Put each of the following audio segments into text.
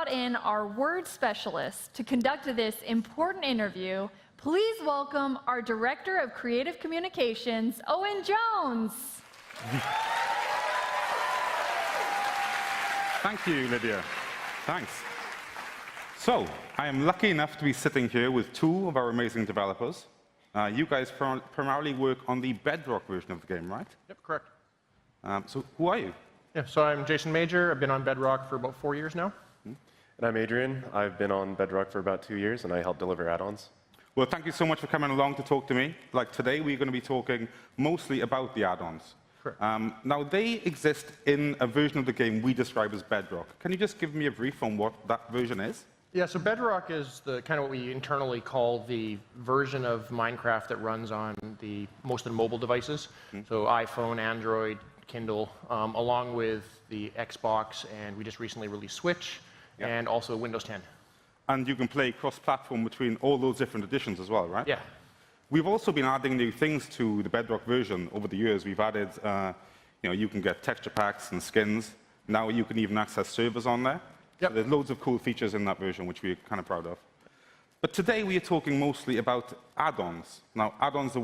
brought in our word specialist to conduct this important interview. Please welcome our Director of Creative Communications, Owen Jones. Thank you, Lydia. Thanks. So, I am lucky enough to be sitting here with two of our amazing developers. You guys primarily work on the Bedrock version of the game, right? Yep, correct. So, who are you? Yeah, so I'm Jason Major. I've been on Bedrock for about 4 years now. And I'm Adrian. I've been on Bedrock for about 2 years, and I help deliver add-ons. Well, thank you so much for coming along to talk to me. Like today, we're going to be talking mostly about the add-ons. Correct. Now, they exist in a version of the game we describe as Bedrock. Can you just give me a brief on what that version is? Yeah, so Bedrock is the kind of what we internally call the version of Minecraft that runs on most of the mobile devices. So iPhone, Android, Kindle, along with the Xbox, and we just recently released Switch, and also Windows 10. And you can play cross-platform between all those different editions as well, right? Yeah. We've also been adding new things to the Bedrock version over the years. We've added, you can get texture packs and skins. Now you can even access servers on there. Yep. So there's loads of cool features in that version, which we're kind of proud of. But today we are talking mostly about add-ons. Now, add-ons are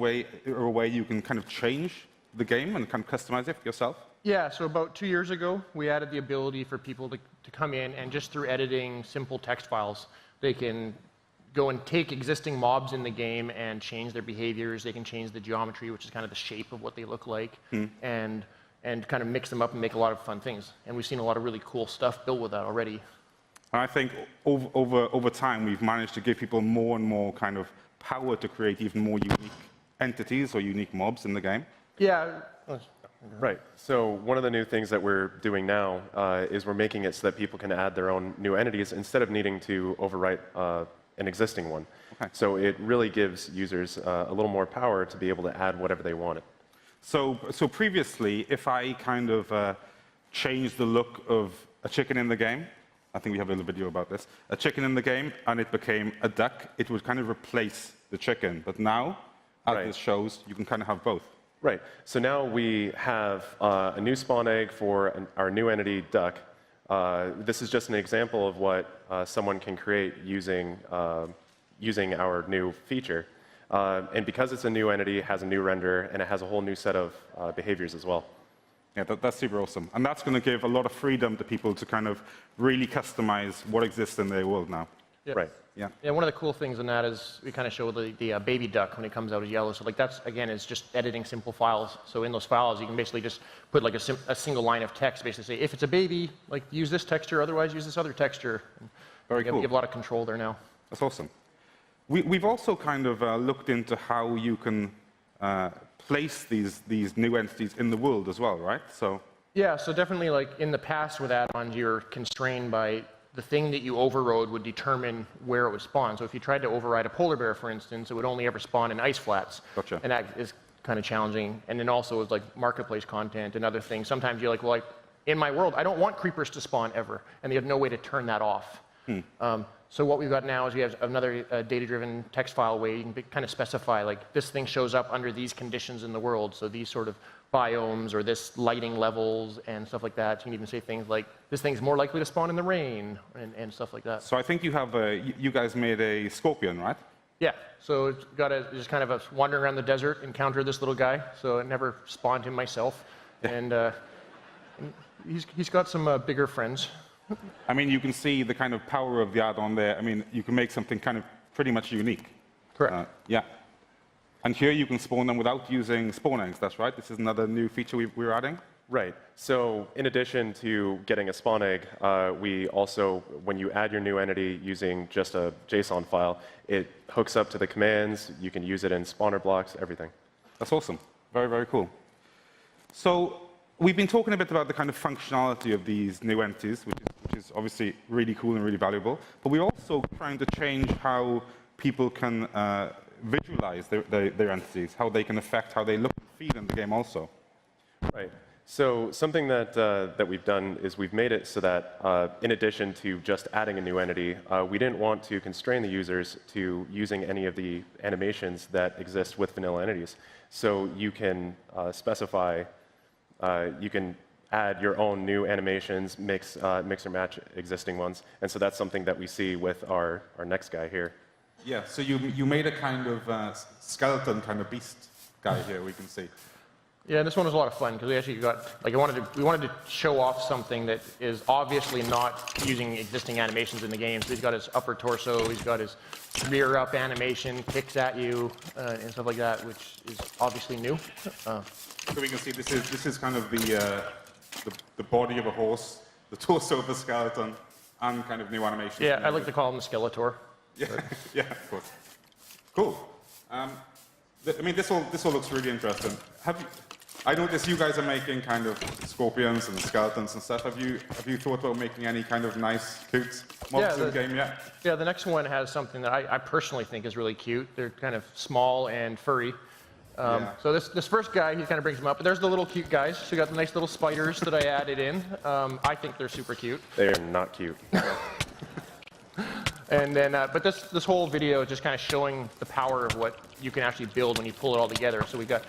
a way you can kind of change the game and kind of customize it yourself. Yeah, so about 2 years ago, we added the ability for people to come in and just through editing simple text files, they can go and take existing mobs in the game and change their behaviors. They can change the geometry, which is kind of the shape of what they look like, and kind of mix them up and make a lot of fun things. And we've seen a lot of really cool stuff built with that already. And I think over time, we've managed to give people more and more kind of power to create even more unique entities or unique mobs in the game. Yeah. Right. So one of the new things that we're doing now is we're making it so that people can add their own new entities instead of needing to overwrite an existing one. Okay. So it really gives users a little more power to be able to add whatever they wanted. So previously, if I kind of changed the look of a chicken in the game, I think we have a little video about this, a chicken in the game, and it became a duck, it would kind of replace the chicken. But now, as this shows, you can kind of have both. Right. So now we have a new spawn egg for our new entity, duck. This is just an example of what someone can create using our new feature. And because it's a new entity, it has a new render, and it has a whole new set of behaviors as well. Yeah, that's super awesome. And that's going to give a lot of freedom to people to kind of really customize what exists in their world now. Yep. Right. Yeah, one of the cool things in that is we kind of show the baby duck when it comes out as yellow. So like that's, again, is just editing simple files. So in those files, you can basically just put like a single line of text, basically say, if it's a baby, like use this texture, otherwise use this other texture. Very cool. You have a lot of control there now. That's awesome. We've also kind of looked into how you can place these new entities in the world as well, right? So yeah, so definitely like in the past with add-ons, you're constrained by the thing that you overrode would determine where it would spawn. So if you tried to override a polar bear, for instance, it would only ever spawn in ice flats. Gotcha. And that is kind of challenging. And then also with like marketplace content and other things, sometimes you're like, well, in my world, I don't want creepers to spawn ever. And they have no way to turn that off. So what we've got now is we have another data-driven text file way you can kind of specify, like, this thing shows up under these conditions in the world, so these sort of biomes or this lighting levels and stuff like that. You can even say things like, this thing's more likely to spawn in the rain and stuff like that. So I think you guys made a scorpion, right? Yeah, so it's got just kind of a wandering around the desert, encounter this little guy, so it never spawned him myself. And he's got some bigger friends. I mean, you can see the kind of power of the add-on there. I mean, you can make something kind of pretty much unique. Correct. Yeah. And here you can spawn them without using spawn eggs, that's right? This is another new feature we're adding? Right. So in addition to getting a spawn egg, we also, when you add your new entity using just a JSON file, it hooks up to the commands. You can use it in spawner blocks, everything. That's awesome. Very, very cool. So we've been talking a bit about the kind of functionality of these new entities, which is obviously really cool and really valuable. But we're also trying to change how people can visualize their entities, how they can affect how they look and feel in the game also. Right. So something that we've done is we've made it so that in addition to just adding a new entity, we didn't want to constrain the users to using any of the animations that exist with vanilla entities. So you can specify, you can add your own new animations, mix or match existing ones. And so that's something that we see with our next guy here. Yeah, so you made a kind of skeleton kind of beast guy here, we can see. Yeah, this one was a lot of fun because we actually got, like, we wanted to show off something that is obviously not using existing animations in the game. So he's got his upper torso, he's got his rear up animation, kicks at you, and stuff like that, which is obviously new. So we can see this is kind of the body of a horse, the torso of a skeleton, and kind of new animations. Yeah, I like to call him the Skeletor. Yeah, yeah, of course. Cool. I mean, this all looks really interesting. I noticed you guys are making kind of scorpions and skeletons and stuff. Have you thought about making any kind of nice, cute mobs in the game yet? Yeah, the next one has something that I personally think is really cute. They're kind of small and furry. So this first guy, he kind of brings them up. But there's the little cute guys. So you got the nice little spiders that I added in. I think they're super cute. They are not cute. And then, but this whole video is just kind of showing the power of what you can actually build when you pull it all together. So we got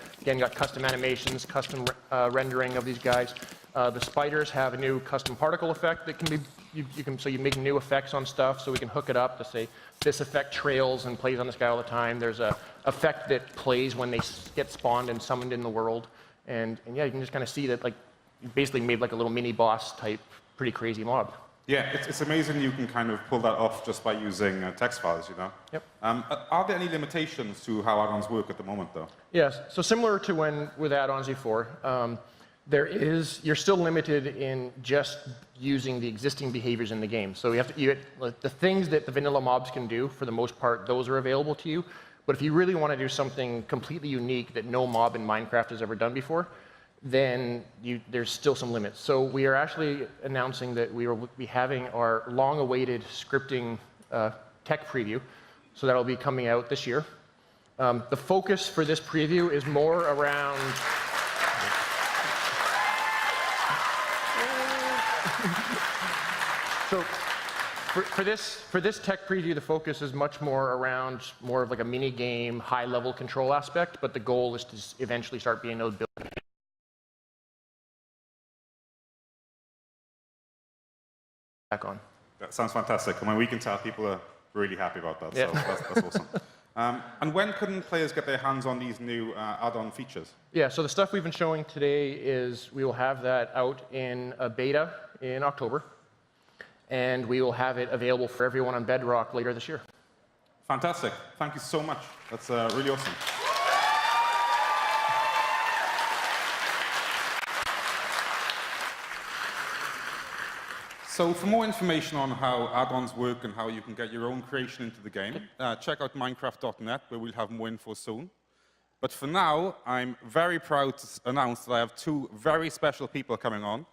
custom animations, custom rendering of these guys. The spiders have a new custom particle effect that can be, so you make new effects on stuff. So we can hook it up to say this effect trails and plays on this guy all the time. There's a effect that plays when they get spawned and summoned in the world. And yeah, you can just kind of see that, like, you basically made like a little mini boss type, pretty crazy mob. Yeah, it's amazing you can kind of pull that off just by using text files, you know? Yep. Are there any limitations to how add-ons work at the moment, though? Yes, so similar to with add-ons before, you're still limited in just using the existing behaviors in the game. So the things that the vanilla mobs can do, for the most part, those are available to you. But if you really want to do something completely unique that no mob in Minecraft has ever done before, then there's still some limits. So we are actually announcing that we will be having our long-awaited scripting tech preview. So that'll be coming out this year. The focus for this preview is more around... So for this tech preview, the focus is much more around more of like a mini game, high-level control aspect, but the goal is to eventually start being able to build back on. That sounds fantastic. I mean, we can tell people are really happy about that, so that's awesome. And when can players get their hands on these new add-on features? Yeah, so the stuff we've been showing today is we will have that out in a beta in October, and we will have it available for everyone on Bedrock later this year. Fantastic. Thank you so much. That's really awesome. So for more information on how add-ons work and how you can get your own creation into the game, check out minecraft.net, where we'll have more info soon. But for now, I'm very proud to announce that I have two very special people coming on.